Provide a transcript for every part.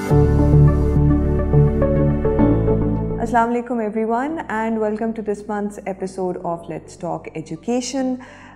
Assalamu alaikum everyone and welcome to this month's episode of Let's Talk Education.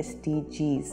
SDGs.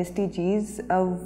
SDGs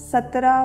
17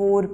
4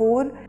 4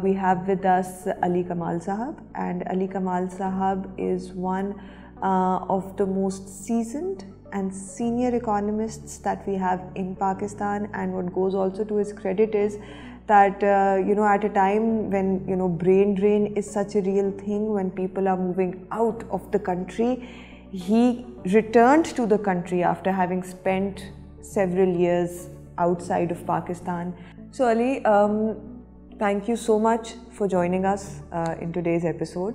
we have with us Ali Kamal Sahab, and Ali Kamal Sahab is one of the most seasoned and senior economists that we have in Pakistan. And what goes also to his credit is that at a time when brain drain is such a real thing, when people are moving out of the country, he returned to the country after having spent several years outside of Pakistan. So Ali, thank you so much for joining us in today's episode.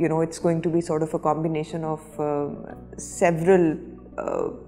it's going to be sort of a combination of several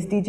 SDG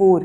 4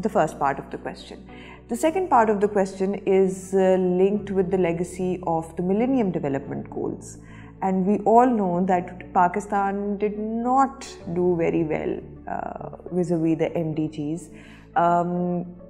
the first part of the question. The second part of the question is linked with the legacy of the Millennium Development Goals. And we all know that Pakistan did not do very well vis-a-vis the MDGs.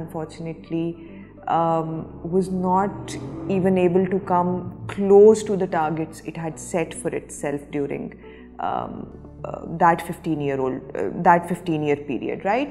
unfortunately was not even able to come close to the targets it had set for itself during that 15-year period, right?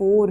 4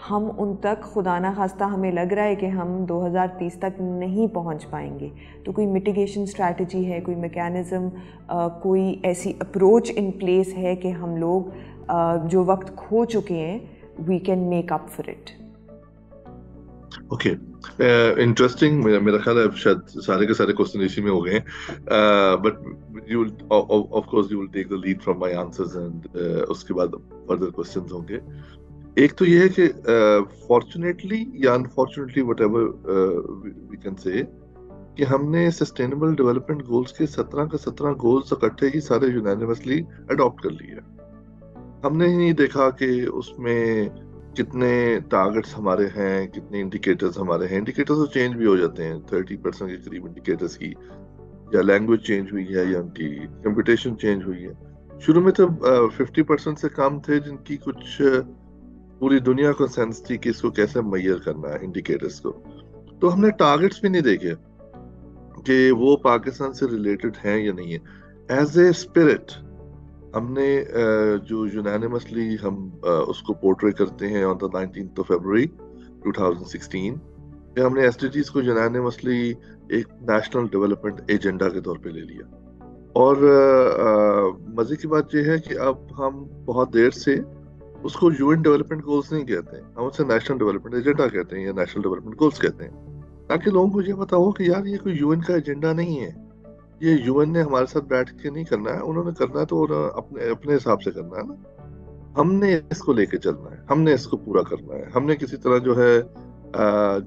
ہم ان تک خدا نہ خواستہ ہمیں لگ رہا ہے کہ ہم 2030 تک نہیں پہنچ پائیں گے، تو کوئی میٹیگیشن اسٹریٹجی ہے، کوئی میکینزم، کوئی ایسی اپروچ ان پلیس ہے کہ ہم لوگ جو وقت کھو چکے ہیں we can make up for it? Okay, interesting. میرا خیال ہے شاید سارے کے سارے کوشچن اسی میں ہو گئے ہیں، but you of course you will take the lead from my answers and اس کے بعد فردر کوشچنز ہوں گے. ایک تو یہ ہے کہ فارچونیٹلی یا unfortunately whatever we can say کہ ہم نے سسٹینیبل ڈیولپمنٹ گولز کے 17 کے 17 گولز اکٹھے ہی سارے یونانیمسلی اڈاپٹ کر لیے. ہم نے ہی دیکھا کہ اس میں کتنے ٹارگٹس ہمارے ہیں، کتنے انڈیکیٹرز ہمارے ہیں. انڈیکیٹرز تو چینج بھی ہو جاتے ہیں، 30% کے قریب انڈیکیٹرز کی یا لینگویج چینج ہوئی ہے یا ان کی کمپٹیشن چینج ہوئی ہے. شروع میں تو 50% سے کم تھے جن کی کچھ پوری دنیا کو سینس تھی کہ اس کو کیسے میئر کرنا ہے انڈیکیٹرز کو. تو ہم نے ٹارگٹس بھی نہیں دیکھے کہ وہ پاکستان سے ریلیٹڈ ہیں یا نہیں ہے. ایز اے اسپرٹ ہم نے جو یونانیمسلی ہم اس کو پورٹری کرتے ہیں آن دا 19th فیبروری 2016 کہ ہم نے ایس ڈی جیز کو یونانیمسلی ایک نیشنل ڈیولپمنٹ ایجنڈا کے طور پہ لے لیا. اور مزے کی بات یہ ہے کہ اب ہم بہت دیر سے اس کو یو این ڈیولپمنٹ گولز نہیں کہتے ہیں، ہم اسے نیشنل ڈیولپمنٹ ایجنڈا کہتے ہیں یا نیشنل ڈیولپمنٹ گولز کہتے ہیں، تاکہ لوگوں کو یہ پتا ہو کہ یار یہ کوئی یو این کا ایجنڈا نہیں ہے، یہ یو این نے ہمارے ساتھ بیٹھ کے نہیں کرنا ہے، انہوں نے کرنا ہے تو اپنے حساب سے کرنا ہے نا. ہم نے اس کو لے کے چلنا ہے، ہم نے اس کو پورا کرنا ہے، ہم نے کسی طرح جو ہے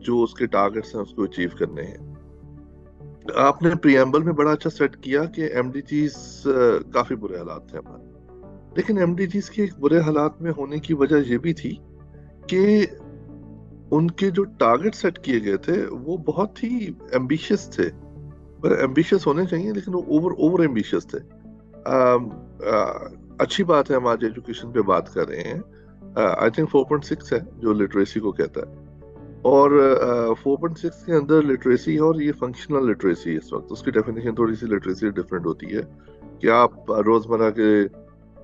جو اس کے ٹارگٹس ہیں اس کو اچیو کرنے ہیں. آپ نے پریامبل میں بڑا اچھا سیٹ کیا کہ ایم ڈی جیز کافی برے حالات تھے ہمارے، لیکن ایم ڈی جیز کے ایک برے حالات میں ہونے کی وجہ یہ بھی تھی کہ ان کے جو ٹارگٹ سیٹ کیے گئے تھے وہ بہت ہی ایمبیشیس تھے. ایمبیشیس ہونے چاہیے لیکن وہ اوور ایمبیشیس تھے. اچھی بات ہے ہم آج ایجوکیشن پہ بات کر رہے ہیں. آئی تھنک 4.6 ہے جو لٹریسی کو کہتا ہے، اور 4.6 کے اندر لٹریسی اور یہ فنکشنل لٹریسی اس وقت اس کی ڈیفینیشن تھوڑی سی لٹریسی ڈفرینٹ ہوتی ہے کہ آپ روزمرہ کے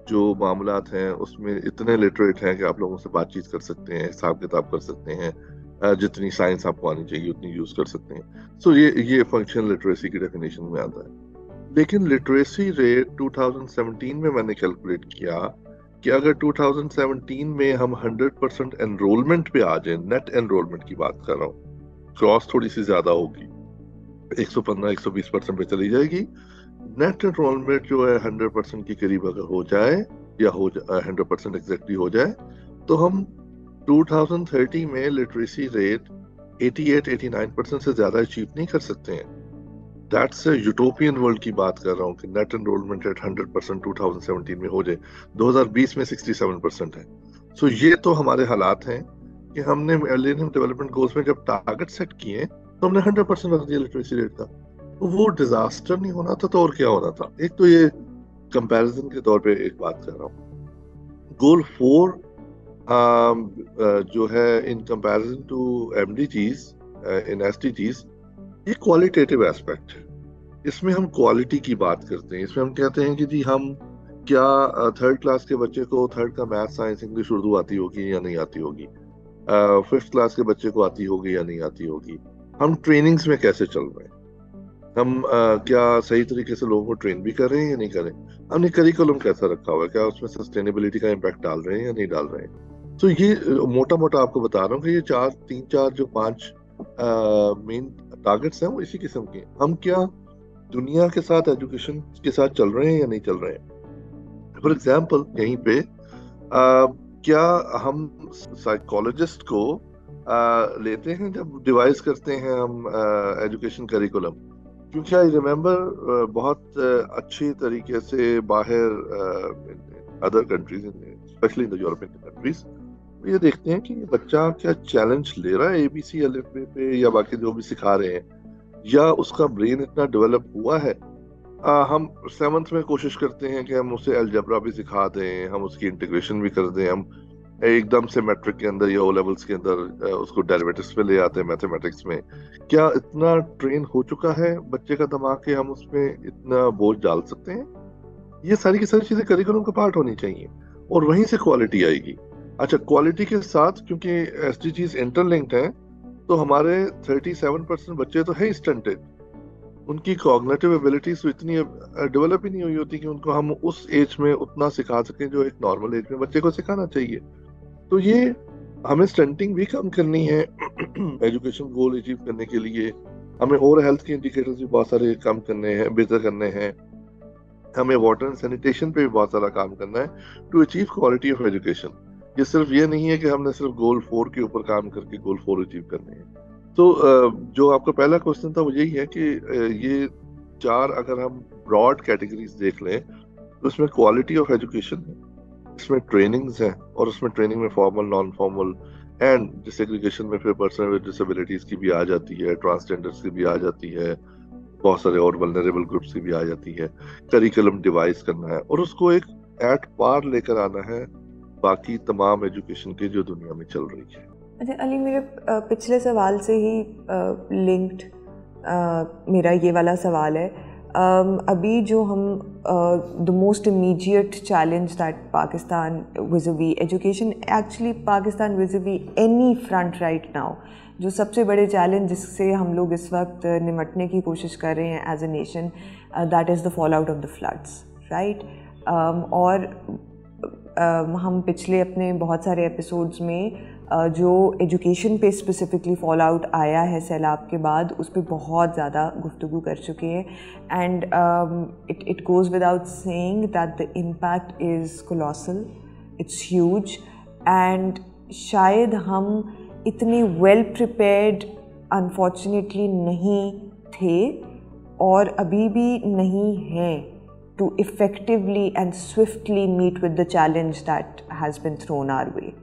جو معاملات ہیں اس میں اتنے لٹریٹ ہیں کہ آپ لوگوں سے بات چیت کر سکتے ہیں، حساب کتاب کر سکتے ہیں، جتنی سائنس آپ کو آنی چاہیے اتنی یوز کر سکتے ہیں. سو یہ فنکشنل لٹریسی کی ڈیفینیشن میں آتا ہے. لیکن لٹریسی ریٹ 2017 میں نے کیلکولیٹ کیا کہ اگر 2017 میں ہم 100% انرولمنٹ پہ آ جائیں، نیٹ انرولمنٹ کی بات کر رہا ہوں، کراس تھوڑی سی زیادہ ہوگی، 115-120% پہ چلی جائے گی. نیٹ انرولمنٹ جو ہے 100% کے قریب اگر ہو جائے یا 100% ایگزیکٹلی ہو جائے تو ہم 2030 میں لٹریسی ریٹ 88-89% سے زیادہ اچیو نہیں کر سکتے ہیں. دیٹس اے یوٹوپین ورلڈ کی بات کر رہا ہوں کہ نیٹ انرولمنٹ ایٹ 100% 2017 میں ہو جائے. 2020 میں 67% ہے. سو یہ تو ہمارے حالات ہیں کہ ہم نے ملینیم ڈیولپمنٹ گولز میں جب ٹارگٹ سیٹ کیے تو ہم نے 100% رکھ دیا لٹریسی ریٹ کا. وہ ڈیزاسٹر نہیں ہونا تھا تو اور کیا ہونا تھا. ایک تو یہ کمپیریزن کے طور پہ ایک بات کر رہا ہوں. گول 4 جو ہے in comparison to M D Gs in S D Gs, یہ کوالٹیٹیو ایسپیکٹ ہے. اس میں ہم کوالٹی کی بات کرتے ہیں. اس میں ہم کہتے ہیں کہ جی ہم کیا 3rd کلاس کے بچے کو 3rd کا میتھ سائنس انگلش اردو آتی ہوگی یا نہیں آتی ہوگی، 5th کلاس کے بچے کو آتی ہوگی یا نہیں آتی ہوگی، ہم ٹریننگز میں کیسے چل رہے ہیں، ہم کیا صحیح طریقے سے لوگوں کو ٹرین بھی کر رہے ہیں یا نہیں کر رہے ہیں، ہم نے کریکولم کیسا رکھا ہوا ہے، کیا اس میں سسٹینیبلٹی کا امپیکٹ ڈال رہے ہیں یا نہیں ڈال رہے ہیں. تو یہ موٹا موٹا آپ کو بتا رہا ہوں کہ یہ 3-4 جو 5 مین ٹارگٹس ہیں وہ اسی قسم کے. ہم کیا دنیا کے ساتھ ایجوکیشن کے ساتھ چل رہے ہیں یا نہیں چل رہے ہیں. فار ایگزامپل یہیں پہ کیا ہم سائیکالوجسٹ کو لیتے ہیں جب ڈیوائز کرتے ہیں ہم ایجوکیشن کریکولم، کیونکہ آئی ریمبر بہت اچھی طریقے سے باہر other countries especially in European countries یہ دیکھتے ہیں کہ یہ بچہ کیا چیلنج لے رہا ہے ABC الف بے پہ یا باقی جو بھی سکھا رہے ہیں، یا اس کا برین اتنا ڈیولپ ہوا ہے. ہم 7th میں کوشش کرتے ہیں کہ ہم اسے الجبرا بھی سکھا دیں، ہم اس کی انٹیگریشن بھی کر دیں، ہم ایک دم سے میٹرک کے اندر یا او لیولز کے اندر اس کو ڈیریویٹوز پہ لے آتے ہیں میتھمیٹکس میں. کیا اتنا ٹرین ہو چکا ہے بچے کا دماغ کہ ہم اس میں اتنا بوجھ ڈال سکتے ہیں؟ یہ ساری کی ساری چیزیں کریکولم کا پارٹ ہونی چاہیے اور وہیں سے کوالٹی آئے گی. اچھا کوالٹی کے ساتھ کیونکہ ایس ڈی جیز انٹرلنکڈ ہیں تو ہمارے 37% بچے تو ہے اسٹنٹڈ, ان کی کوگنیٹو ایبلٹیز تو اتنی ڈیولپ ہی نہیں ہوئی ہوتی کہ ان کو ہم اس ایج میں اتنا سکھا سکیں جو ایک نارمل ایج میں بچے کو سکھانا چاہیے. تو یہ ہمیں اسٹنٹنگ بھی کم کرنی ہے ایجوکیشن گول اچیو کرنے کے لیے. ہمیں اور ہیلتھ کے انڈیکیٹرز بھی بہت سارے کم کرنے ہیں, بہتر کرنے ہیں. ہمیں واٹر اینڈ سینیٹیشن پہ بھی بہت سارا کام کرنا ہے to achieve quality of education. یہ صرف یہ نہیں ہے کہ ہم نے صرف گول 4 کے اوپر کام کر کے گول 4 اچیو کرنے ہیں. تو جو آپ کا پہلا کوشچن تھا وہ یہی ہے کہ یہ 4 اگر ہم براڈ کیٹیگریز دیکھ لیں تو اس میں کوالٹی آف ایجوکیشن ہے, اس میں ٹریننگز ہیں, اور اس میں ٹریننگ میں فارمل نان فارمل اینڈ ڈسیگریگیشن میں پھر پرسن ود ڈسیبلٹیز کی بھی آ جاتی ہے, ٹرانسجینڈرس کی بھی آ جاتی ہے, بہت سارے اور ولنریبل گروپس کی بھی آ جاتی ہے. کریکولم ڈیوائز کرنا ہے اور اس کو ایک ایٹ پار لے کر آنا ہے باقی تمام ایجوکیشن کے جو دنیا میں چل رہی ہے. اچھا علی, میرے پچھلے سوال سے ہی لنکڈ میرا یہ والا سوال ہے. ابھی جو ہم the most immediate challenge that Pakistan vis a vis education, actually Pakistan vis a vis any front right now, جو سب سے بڑے چیلنج جس سے ہم لوگ اس وقت نمٹنے کی کوشش کر رہے ہیں as a nation, that is the fall out of the floods, right. اور ہم پچھلے اپنے بہت سارے ایپیسوڈز میں جو ایجوکیشن پہ اسپیسیفکلی فال آؤٹ آیا ہے سیلاب کے بعد, اس پہ بہت زیادہ گفتگو کر چکے ہیں. And it goes without saying that the impact is colossal, it's huge. And شاید ہم اتنے ویل پریپیئرڈ انفارچونیٹلی نہیں تھے اور ابھی بھی نہیں ہیں to effectively and swiftly meet with the challenge that has been thrown our way.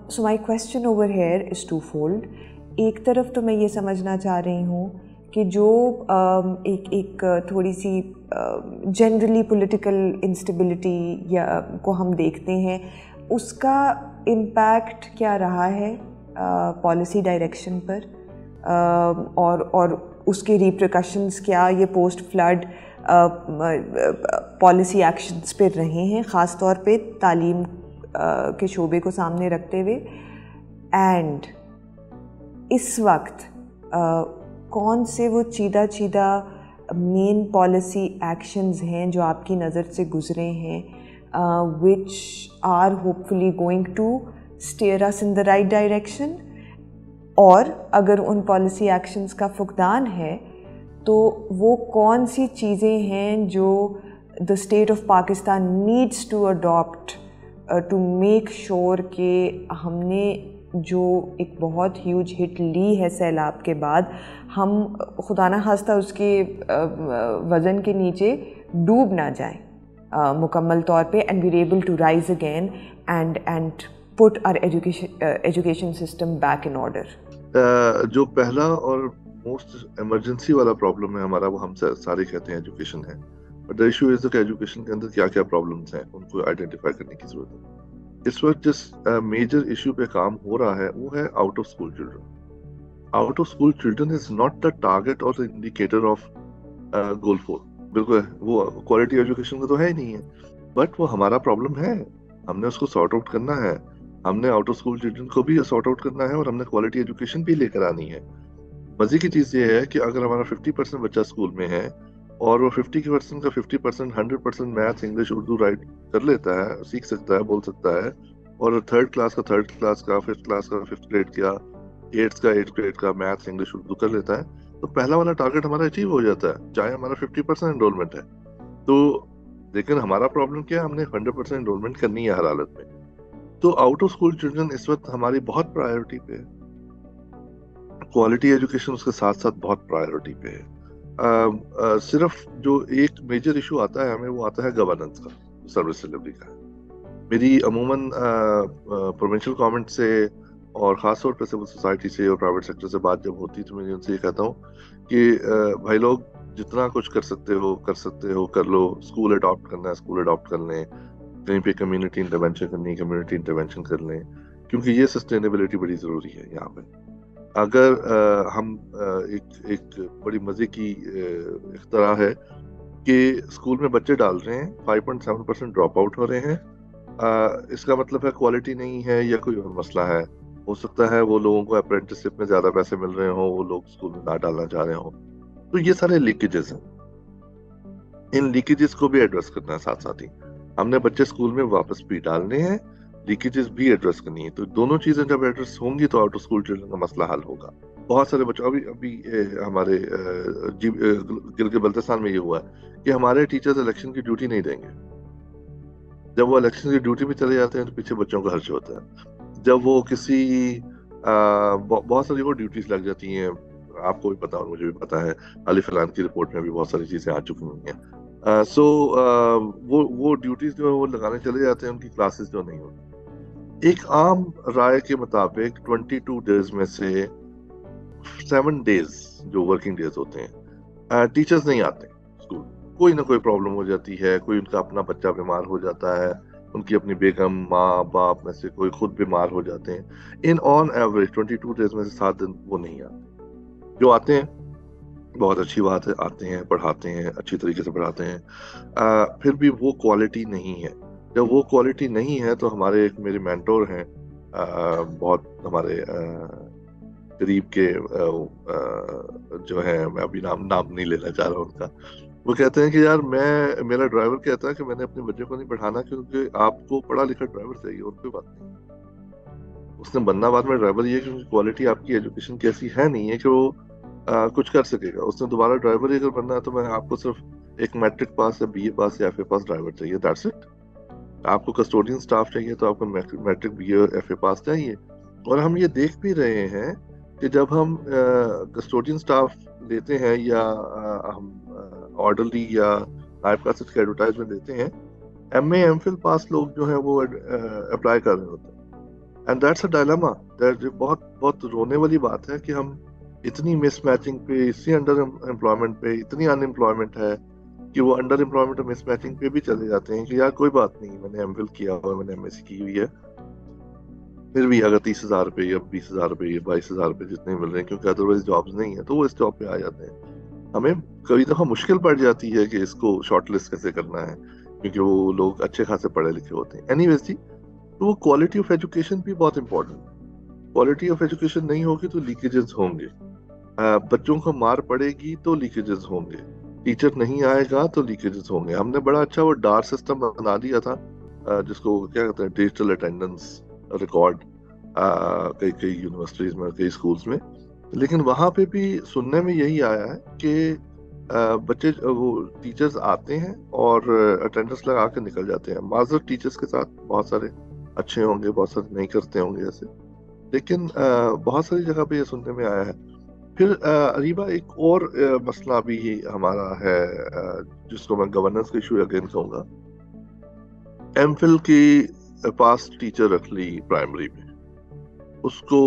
So my question over here is twofold. ایک طرف تو میں یہ سمجھنا چاہ رہی ہوں کہ جو ایک تھوڑی سی جنرلی پولیٹیکل انسٹیبلٹی یا کو ہم دیکھتے ہیں, اس کا امپیکٹ کیا رہا ہے پالیسی ڈائریکشن پر, اور اس کے ریپریکشنز کیا یہ پوسٹ فلڈ پالیسی ایکشنز پہ رہے ہیں, خاص طور پہ تعلیم کے شعبے کو سامنے رکھتے ہوئے. اینڈ اس وقت کون سے وہ چیدہ مین پالیسی ایکشنز ہیں جو آپ کی نظر سے گزرے ہیں which are hopefully going to steer us in the right direction, اور اگر ان پالیسی ایکشنز کا فقدان ہے تو وہ کون سی چیزیں ہیں جو the state of Pakistan needs to adapt to make sure کہ ہم نے جو ایک بہت ہیوج ہٹ لی ہے سیلاب کے بعد, ہم خدا نہ خواستہ اس کے وزن کے نیچے ڈوب نہ جائیں مکمل طور پہ, and we are able to rise again and put our education system back in order. جو پہلا اور موسٹ ایمرجنسی والا پرابلم ہے ہمارا, وہ ہم سارے کہتے ہیں ایجوکیشن ہے, بٹ دا ایشو از کہ ایجوکیشن کے اندر کیا کیا پرابلمس ہیں ان کو آئیڈینٹیفائی کرنے کی ضرورت ہے. اس وقت جس میجر ایشو پہ کام ہو رہا ہے وہ ہے out of school children. Out of school children is not the target اور دا انڈیکیٹر آف گول 4. بالکل وہ کوالٹی ایجوکیشن کا تو ہے ہی نہیں ہے, بٹ وہ ہمارا پرابلم ہے, ہم نے اس کو سارٹ آؤٹ کرنا ہے. ہم نے آؤٹ آف اسکول چلڈرن کو بھی سارٹ آؤٹ کرنا ہے اور ہم نے کوالٹی ایجوکیشن بھی لے کر آنی ہے. مزے کی چیز یہ ہے کہ اگر ہمارا 50% بچہ اسکول میں ہے اور وہ 50% کا 50% 100% میتھس انگلش اردو رائٹ کر لیتا ہے, سیکھ سکتا ہے, بول سکتا ہے, اور تھرڈ کلاس کا 5th کلاس کا 5th گریڈ کا 8th گریڈ کا میتھس انگلش اردو کر لیتا ہے, تو پہلا والا ٹارگیٹ ہمارا اچیو ہو جاتا ہے, چاہے ہمارا 50% انرولمنٹ ہے. تو لیکن ہمارا پرابلم کیا ہے, ہم نے 100% انرولمنٹ کرنی ہے ہر حالت میں. تو آؤٹ آف اسکول چلڈرن اس وقت ہماری بہت پرائیورٹی پہ ہے, کوالٹی ایجوکیشن اس کے ساتھ ساتھ بہت پرائیورٹی پہ ہے. صرف جو ایک میجر ایشو آتا ہے ہمیں, وہ آتا ہے گورننس کا, سروس ڈلیوری کا. میری عموماً پروونشل گورنمنٹ سے اور خاص طور پہ سول سوسائٹی سے اور پرائیویٹ سیکٹر سے بات جب ہوتی تو میں ان سے یہ کہتا ہوں کہ بھائی لوگ جتنا کچھ کر سکتے ہو کر لو. اسکول اڈاپٹ کرنا ہے اسکول اڈاپٹ کر لیں, کہیں پہ کمیونٹی انٹرونشن کرنی ہے کمیونٹی انٹرونشن کر لیں, کیونکہ یہ سسٹینیبلٹی بڑی ضروری ہے یہاں پہ. اگر ہم ایک بڑی مزے کی اختراع ہے کہ اسکول میں بچے ڈال رہے ہیں, 5.7% ڈراپ آؤٹ ہو رہے ہیں, اس کا مطلب ہے کوالٹی نہیں ہے یا کوئی اور مسئلہ ہے. ہو سکتا ہے وہ لوگوں کو اپرینٹسشپ میں زیادہ پیسے مل رہے ہوں, وہ لوگ اسکول میں نہ ڈالنا چاہ رہے ہوں. تو یہ سارے لیکیجز ہیں, ان لیکیجز کو بھی ایڈریس کرنا ہے ساتھ ساتھ ہی. ہم نے بچے اسکول میں واپس بھی ڈالنے ہیں, لیکیجز بھی ایڈریس کرنی ہے. تو دونوں چیزیں جب ایڈریس ہوں گی تو آؤٹ آف اسکول چلڈرن کا مسئلہ حل ہوگا. بہت سارے بچوں ابھی ہمارے گلگت بلتستان میں یہ ہوا ہے کہ ہمارے ٹیچرز الیکشن کی ڈیوٹی نہیں دیں گے. جب وہ الیکشن کی ڈیوٹی پہ چلے جاتے ہیں تو پیچھے بچوں کا خرچ ہوتا ہے. جب وہ کسی بہت ساری وہ ڈیوٹیز لگ جاتی ہیں, آپ کو بھی پتا اور مجھے بھی پتا ہے, علی فلان کی رپورٹ میں بھی بہت ساری چیزیں آ چکی ہوئی ہیں. سو وہ ڈیوٹیز جو ہے وہ لگانے چلے جاتے ہیں, ان کی کلاسز جو نہیں ہوتی. ایک عام رائے کے مطابق 22 ڈیز میں سے 7 ڈیز جو ورکنگ ڈیز ہوتے ہیں ٹیچرز نہیں آتے اسکول. کوئی نہ کوئی پرابلم ہو جاتی ہے, کوئی ان کا اپنا بچہ بیمار ہو جاتا ہے, ان کی اپنی بیگم, ماں باپ میں سے کوئی خود بیمار ہو جاتے ہیں. ان آن ایوریج 22 ڈیز میں سے 7 دن وہ نہیں آتے. جو آتے ہیں بہت اچھی بات ہے, آتے ہیں, پڑھاتے ہیں, اچھی طریقے سے پڑھاتے ہیں, پھر بھی وہ کوالٹی نہیں ہے. جب وہ کوالٹی نہیں ہے تو ہمارے ایک میرے مینٹور ہیں, بہت ہمارے قریب کے جو ہیں, میں ابھی نام نہیں لینا چاہ رہا ہوں ان کا. وہ کہتے ہیں کہ یار میرا ڈرائیور کہتا ہے کہ میں نے اپنے بچے کو نہیں پڑھانا کیونکہ آپ کو پڑھا لکھا ڈرائیور چاہیے, اور کوئی بات نہیں. اس نے بننا بعد میں ڈرائیور یہ کیونکہ کوالٹی آپ کی ایجوکیشن کی ایسی ہے نہیں ہے کہ وہ کچھ کر سکے گا. اس نے دوبارہ ڈرائیور ہی اگر بننا ہے تو میں آپ کو صرف ایک میٹرک پاس یا بی اے پاس یا ایف اے پاس ڈرائیور چاہیے, دیٹس اٹ. آپ کو کسٹوڈین سٹاف چاہیے تو آپ کو matric B A F A pass چاہیے. اور ہم یہ دیکھ بھی رہے ہیں کہ جب ہم کسٹوڈین سٹاف لیتے ہیں یا ہم آرڈرلی یا نائب کلاسز کی ایڈورٹائزمنٹ دیتے ہیں, ایم اے ایم فل پاس لوگ جو ہیں وہ اپلائی کر رہے ہوتے ہیں. And that's a dilemma. بہت بہت رونے والی بات ہے کہ ہم اتنی مس میچنگ پہ, اتنی انڈر امپلائمنٹ پہ, اتنی ان امپلائمنٹ ہے کہ وہ انڈر امپلائمنٹ اور مس میچنگ پہ بھی چلے جاتے ہیں کہ یار کوئی بات نہیں, میں نے ایم فل کیا ہوا ہے, میں نے ایم ایس سی کی ہوئی ہے, پھر بھی اگر 30,000 روپے یا 20,000 روپے یا 22,000 روپے جتنے مل رہے ہیں کیونکہ ادروائز جابز نہیں ہے تو وہ اس جاب پہ آ جاتے ہیں. ہمیں کئی دفعہ مشکل پڑ جاتی ہے کہ اس کو شارٹ لسٹ کیسے کرنا ہے کیونکہ وہ لوگ اچھے خاصے پڑھے لکھے ہوتے ہیں. اینی ویز جی, تو وہ کوالٹی آف ایجوکیشن بھی بہت امپورٹنٹ ہے. کوالٹی آف ایجوکیشن نہیں ہوگی تو لیکیجز ہوں گے, بچوں کو مار پڑے گی تو لیکیجز ہوں گے, ٹیچر نہیں آئے گا تو لیکیجز ہوں گے. ہم نے بڑا اچھا وہ ڈار سسٹم بنا دیا تھا جس کو کیا کہتے ہیں ڈیجیٹل اٹینڈنس ریکارڈ, کئی یونیورسٹیز میں, کئی اسکولس میں. لیکن وہاں پہ بھی سننے میں یہی آیا ہے کہ بچے وہ ٹیچرز آتے ہیں اور اٹینڈنس لگا کے نکل جاتے ہیں. معذرت ٹیچرز کے ساتھ بہت سارے اچھے ہوں گے, بہت سارے نہیں کرتے ہوں گے ایسے, لیکن بہت ساری جگہ پہ یہ سننے میں آیا ہے. پھر اریبہ ایک اور مسئلہ بھی ہمارا ہے جس کو میں گورننس کا ایشو اگین کہوں گا. ایم فل کی پاس ٹیچر رکھ لی پرائمری میں, اس کو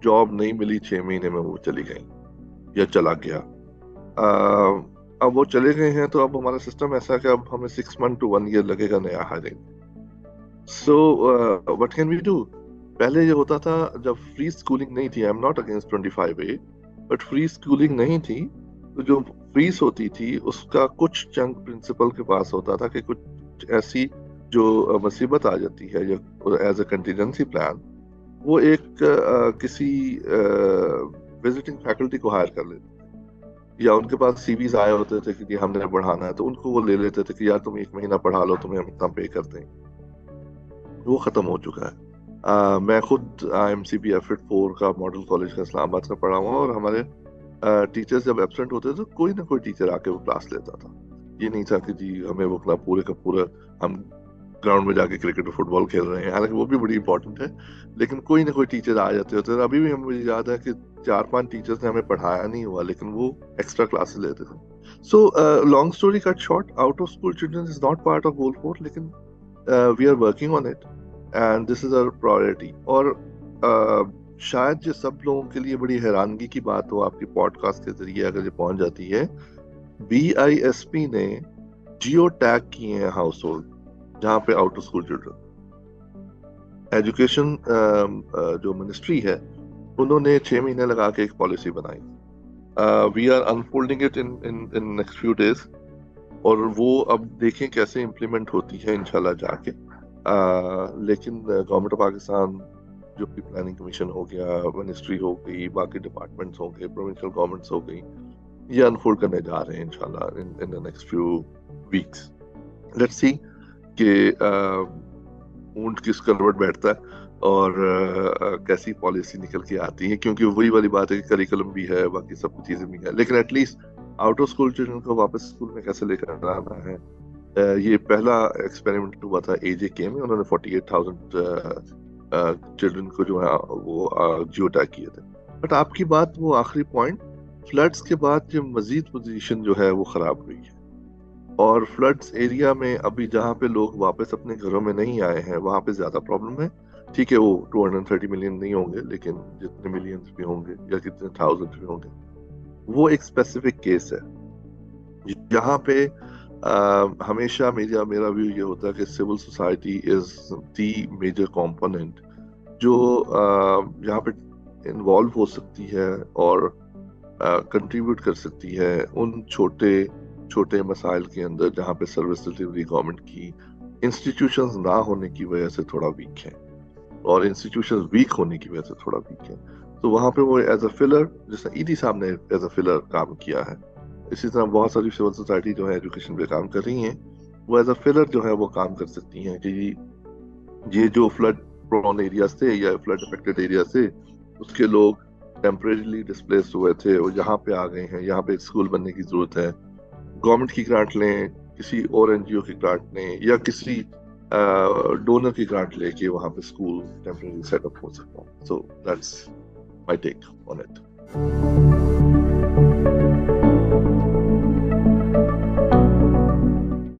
جاب نہیں ملی, 6 مہینے میں وہ چلی گئی یا چلا گیا. اب وہ چلے گئے ہیں تو اب ہمارا سسٹم ایسا ہے کہ اب ہمیں 6 months to 1 year لگے گا نیا hiring. So what can we do? پہلے یہ ہوتا تھا جب فری اسکولنگ نہیں تھی, I am not against 25A, but free schooling نہیں تھی تو جو فیس ہوتی تھی اس کا کچھ چنک پرنسپل کے پاس ہوتا تھا کہ کچھ ایسی جو مصیبت آ جاتی ہے ایز اے کنٹینجنسی پلان, وہ ایک کسی وزٹنگ فیکلٹی کو ہائر کر لیتے یا ان کے پاس سی ویز آئے ہوتے تھے کہ ہم نے پڑھانا ہے تو ان کو وہ لے لیتے تھے کہ یار تم 1 مہینہ پڑھا لو, تمہیں ہم اتنا پے کرتے ہیں. وہ ختم ہو چکا ہے. میں خود IMCB ایفٹ 4 کا ماڈل کالج کا اسلام آباد کا پڑھا ہوا, اور ہمارے ٹیچرز جب ایبسنٹ ہوتے تھے تو کوئی نہ کوئی ٹیچر آ کے وہ کلاس لیتا تھا. یہ نہیں تھا کہ جی ہمیں وہ پورے کا پورا ہم گراؤنڈ میں جا کے کرکٹ اور فٹ بال کھیل رہے ہیں, حالانکہ وہ بھی بڑی امپورٹنٹ ہے, لیکن کوئی نہ کوئی ٹیچر آ جاتے ہوتے. ابھی بھی مجھے یاد ہے کہ 4-5 ٹیچرز نے ہمیں پڑھایا نہیں ہوا لیکن وہ ایکسٹرا کلاسز لیتے تھے. So long story cut short, out of school children is not part of goal 4, لیکن we are working on it and this is our priority. اور شاید یہ سب لوگوں کے لیے بڑی حیرانگی کی بات ہو, آپ کی پوڈ کاسٹ کے ذریعے اگر یہ پہنچ جاتی ہے, BISP نے جیو ٹیگ کیے ہیں ہاؤس ہولڈ جہاں پہ out of school children. Education جو منسٹری ہے انہوں نے 6 مہینے لگا کے ایک پالیسی بنائی. We are unfolding it in next few days, اور وہ اب دیکھیں کیسے امپلیمنٹ ہوتی ہے انشاءاللہ جا کے. لیکن گورنمنٹ آف پاکستان جو بھی پلاننگ کمیشن ہو گیا, منسٹری ہو گئی, باقی ڈپارٹمنٹس ہو گئے, پروونشل گورنمنٹس ہو گئی, یہ انفولڈ کرنے جا رہے ہیں انشاءاللہ ان the next few weeks. Let's see کہ اونٹ کس کروٹ بیٹھتا ہے اور کیسی پالیسی نکل کے آتی ہے, کیونکہ وہی والی بات ہے کہ کریکولم بھی ہے, باقی سب کچھ چیزیں بھی ہے, لیکن at least out of school children کو واپس اسکول میں کیسے لے کر آنا ہے. یہ پہلا ایکسپیریمنٹ ہوا تھا AJK میں, انہوں نے 48,000 چلڈرن کو جو ہے وہ جیو ٹیگ کیے تھے. بٹ آپ کی بات وہ آخری پوائنٹ, فلڈس کے بعد جو مزید پوزیشن جو ہے وہ خراب ہوئی ہے, اور فلڈس ایریا میں ابھی جہاں پہ لوگ واپس اپنے گھروں میں نہیں آئے ہیں وہاں پہ زیادہ پرابلم ہے. ٹھیک ہے وہ 230 ملین نہیں ہوں گے, لیکن جتنے ملینز بھی ہوں گے یا کتنے تھاؤزنڈ بھی ہوں گے, وہ ایک اسپیسیفک کیس ہے جہاں پہ ہمیشہ میرا ویو یہ ہوتا ہے کہ civil society is the major component جو یہاں پہ انوالو ہو سکتی ہے اور کنٹریبیوٹ کر سکتی ہے ان چھوٹے مسائل کے اندر جہاں پہ سروس ڈلیوری گورنمنٹ کی انسٹیٹیوشنز نہ ہونے کی وجہ سے تھوڑا ویک ہے, اور انسٹیٹیوشنز ویک ہونے کی وجہ سے تھوڑا ویک ہے. تو وہاں پہ وہ ایز اے فلر, جیسے ایڈی صاحب نے ایز اے فلر کام کیا ہے, اسی طرح بہت ساری سول سوسائٹی جو ہے ایجوکیشن پہ کام کر رہی ہیں, وہ ایز اے فلر جو ہے وہ کام کر سکتی ہیں کہ یہ جو فلڈ پرون ایریاز تھے یا فلڈ افیکٹڈ ایریاز تھے اس کے لوگ ٹیمپریریلی ڈسپلیس ہوئے تھے, وہ یہاں پہ آ گئے ہیں, یہاں پہ ایک اسکول بننے کی ضرورت ہے, گورنمنٹ کی گرانٹ لیں, کسی اور NGO کی گرانٹ لیں, یا کسی ڈونر کی گرانٹ لے کے وہاں پہ اسکول ٹیمپریری سیٹ اپ ہو سکتا ہے. So that's my take on it.